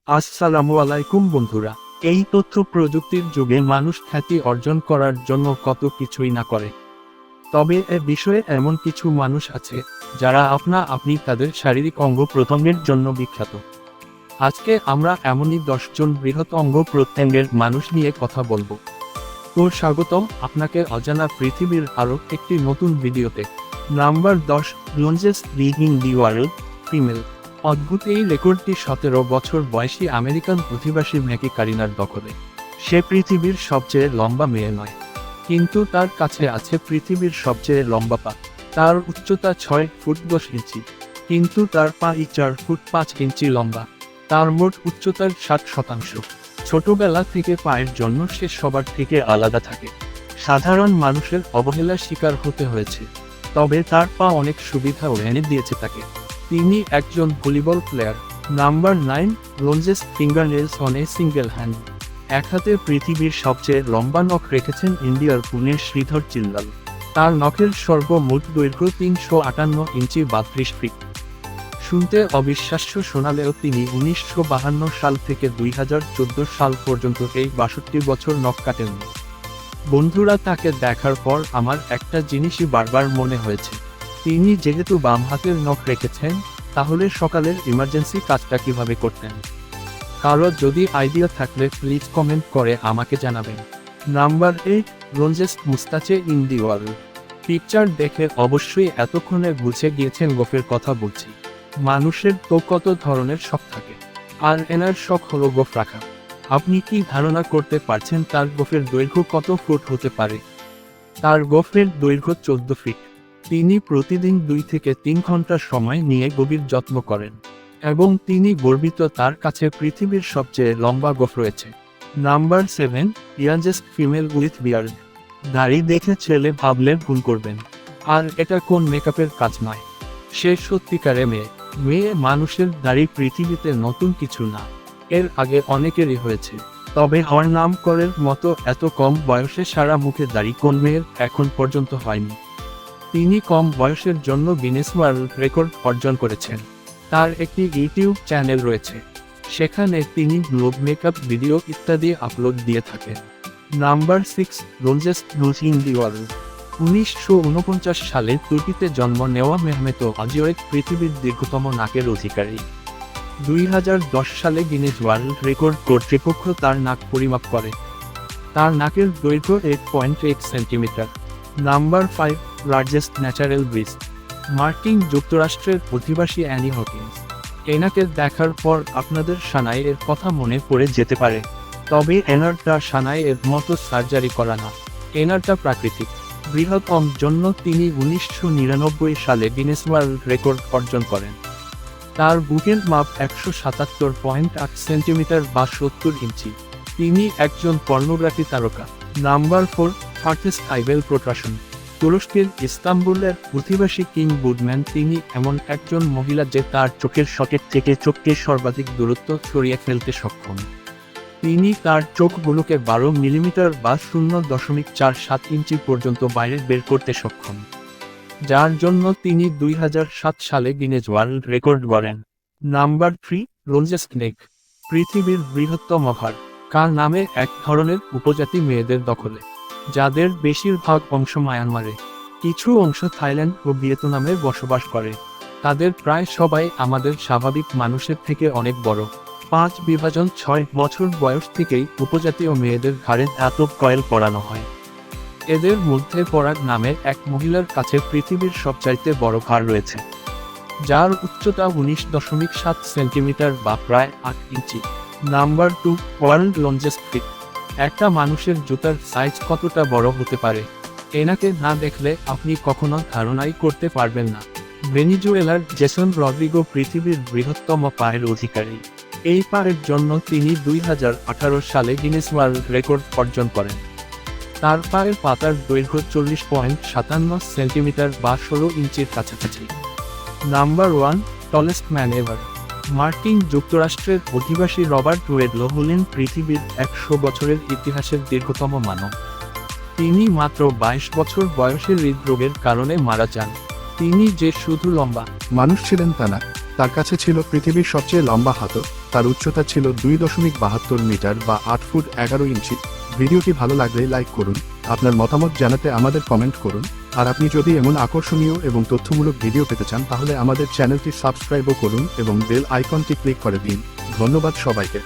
আসসালামু আলাইকুম বন্ধুরা। এই তথ্য প্রযুক্তির যুগে মানুষ খ্যাতি অর্জন করার জন্য কত কিছুই না করে, তবে এ বিষয়ে এমন কিছু মানুষ আছে যারা আপনি তাদের শারীরিক অঙ্গ প্রত্যঙ্গের জন্য বিখ্যাত। আজকে আমরা এমনই 10 জন বৃহৎ অঙ্গ প্রত্যঙ্গের মানুষ নিয়ে কথা বলবো। তো স্বাগতম আপনাকে অজানা পৃথিবীর আরও একটি নতুন ভিডিওতে। Number 10, longest leg in the world, female. অদ্ভুত এই রেকর্ডটি 17 বছর বয়সী আমেরিকান অধিবাসী ম্যাকি কারিনার দখলে। সে পৃথিবীর সবচেয়ে লম্বা মেয়ে নয়, কিন্তু তার কাছে আছে পৃথিবীর সবচেয়ে লম্বা পা। তার উচ্চতা 6 ফুট 10 ইঞ্চি, কিন্তু তার পা 4 ফুট 5 ইঞ্চি লম্বা। তার মোট উচ্চতার 60%। ছোটবেলা থেকে পায়ের জন্য সে সবার থেকে আলাদা থাকে। সাধারণ মানুষের অবহেলার শিকার হতে হয়েছে, তবে তার পা অনেক সুবিধাও এনে দিয়েছে তাকে। তিনি একজন volleyball player. Number 9, longest fingernails on a single hand. এক হাতে পৃথিবীর সবচেয়ে লম্বা নখ রেখেছেন ইন্ডিয়ার পুনের শ্রীধর চিল্লাল। তার নখের সর্বমোট দৈর্ঘ্য 358 ইঞ্চি 32 ফিট। শুনতে অবিশ্বাস্য শোনালেও তিনি 1952 সাল থেকে 2014 সাল পর্যন্ত এই 62 বছর নখ কাটেননি। বন্ধুরা, তাকে দেখার পর আমার একটা জিনিসই বারবার মনে হয়েছে, তিনি যেহেতু বাম হাতের নখ রেখেছেন, তাহলে সকালের ইমার্জেন্সি কাজটা কিভাবে করতেন। কারো যদি আইডিয়া থাকলে প্লিজ কমেন্ট করে আমাকে জানাবেন। Number 8, longest moustache in the world. Picture দেখে অবশ্যই এতক্ষণে বুঝে গিয়েছেন গোফের কথা বলছি। মানুষের তো কত ধরনের শখ থাকে, আর এনার শখ হলো গোফ রাখা। আপনি কি ধারণা করতে পারছেন তার গোফের দৈর্ঘ্য কত ফুট হতে পারে? তার গোফের দৈর্ঘ্য 14 ফিট। তিনি প্রতিদিন 2 থেকে 3 ঘন্টা সময় নিয়ে গভীর যত্ন করেন, এবং তিনি গর্বিত তার কাছে পৃথিবীর সবচেয়ে লম্বা গোফ রয়েছে। Number 7, youngest female with beard. দাড়ি দেখে ছেলে ভাবলে ভুল করবেন, আর এটা কোন মেকআপের কাজ নয়। সে সত্যিকারে মেয়ে মানুষের দাড়ি পৃথিবীতে নতুন কিছু না, এর আগে অনেকেরই হয়েছে, তবে হওয়ার নাম করার মতো এত কম বয়সে সারা মুখে দাড়ি কোন মেয়ের এখন পর্যন্ত হয়নি। তিনি কম বয়সের জন্য গিনেস ওয়ার্ল্ড রেকর্ড অর্জন করেছেন। তার একটি ইউটিউব চ্যানেল রয়েছে, সেখানে তিনি ব্লগ, মেকআপ ভিডিও ইত্যাদি আপলোড দিয়ে থাকেন। Number 6, longest nose in the world. 1949 সালে তুর্কিতে জন্ম নেওয়া মেহমেত আজিওয়েক পৃথিবীর দীর্ঘতম নাকের অধিকারী। 2010 সালে গিনেস ওয়ার্ল্ড রেকর্ড কর্তৃপক্ষ তার নাক পরিমাপ করে। তার নাকের দৈর্ঘ্য 8.8 centimetre. Number 5, largest natural bridge. মার্কিন যুক্তরাষ্ট্রের অধিবাসী অ্যানি হকিন্স। এনাকে দেখার পর আপনাদের সানাইয়ের কথা মনে পড়ে যেতে পারে, তবে এনারটা সানাইয়ের মতো সার্জারি করা না, এনারটা প্রাকৃতিক। বৃহত্তম জন্য তিনি 1999 সালে গিনেস ওয়ার্ল্ড রেকর্ড অর্জন করেন। তার বুকের মাপ 177.8 সেন্টিমিটার বা 70 ইঞ্চি। তিনি একজন পর্নোগ্রাফি তারকা। নাম্বার 4, ফার্থেস্ট আইবেল প্রোট্রাকশন। তুরস্কের ইস্তাম্বুলের অধিবাসী কিং বুডম্যান। তিনি এমন একজন মহিলা যে তার চোখের সকেট থেকে চোখকে সর্বাধিক দূরত্ব সরিয়ে ফেলতে সক্ষম। তিনি তার চোখগুলোকে 12 মিলিমিটার বা 0.47 ইঞ্চি পর্যন্ত বাইরে বের করতে সক্ষম, যার জন্য তিনি 2007 সালে গিনেস ওয়ার্ল্ড রেকর্ড গড়েন। নাম্বার 3, লঞ্জেস্ট নেক। পৃথিবীর বৃহত্তম হাড় কার নামে এক ধরনের উপজাতি মেয়েদের দখলে, যাদের বেশিরভাগ অংশ মায়ানমারে, কিছু অংশ থাইল্যান্ড ও ভিয়েতনামে বসবাস করে। তাদের প্রায় সবাই আমাদের স্বাভাবিক মানুষের থেকে অনেক বড়। 5 বিভাজন 6 বছর বয়স থেকেই উপজাতীয় মেয়েদের ঘাড়ে ধাতব কয়েল পরানো হয়। এদের মধ্যে পরাগ নামের এক মহিলার কাছে পৃথিবীর সবচাইতে বড় ঘাড় রয়েছে, যার উচ্চতা 19.7 সেন্টিমিটার বা প্রায় 8 inch. Number 2, world longest feet. একটা মানুষের জুতার সাইজ কতটা বড় হতে পারে, এনাকে না দেখলে আপনি কখনো ধারণাই করতে পারবেন না। ভেনিজুয়েলার জেসন রদ্রিগো পৃথিবীর বৃহত্তম পায়ের অধিকারী। এই পায়ের জন্য তিনি 2018 সালে গিনেস ওয়ার্ল্ড রেকর্ড অর্জন করেন। তার পায়ের পাতার দৈর্ঘ্য 40.57 সেন্টিমিটার বা 16 ইঞ্চির কাছাকাছি। Number 1, tallest man ever. মার্কিন যুক্তরাষ্ট্রের অধিবাসী রবার্ট ওয়েডলো হলেন পৃথিবীর 100 বছরের ইতিহাসের দীর্ঘতম মানব। তিনি মাত্র 22 বছর বয়সে হৃদরোগের কারণে মারা যান। তিনি যে শুধু লম্বা মানুষ ছিলেন তা না, তার কাছে ছিল পৃথিবীর সবচেয়ে লম্বা হাতল। তার উচ্চতা ছিল 2.72 মিটার বা 8 ফুট 11 ইঞ্চি। ভিডিওটি ভালো লাগলে লাইক করুন, আপনার মতামত জানাতে আমাদের কমেন্ট করুন। আর আপনি যদি এমন আকর্ষণীয় এবং তথ্যমূলক ভিডিও পেতে চান তাহলে আমাদের চ্যানেলটি সাবস্ক্রাইবও করুন এবং বেল আইকনটি ক্লিক করে দিন। ধন্যবাদ সবাইকে।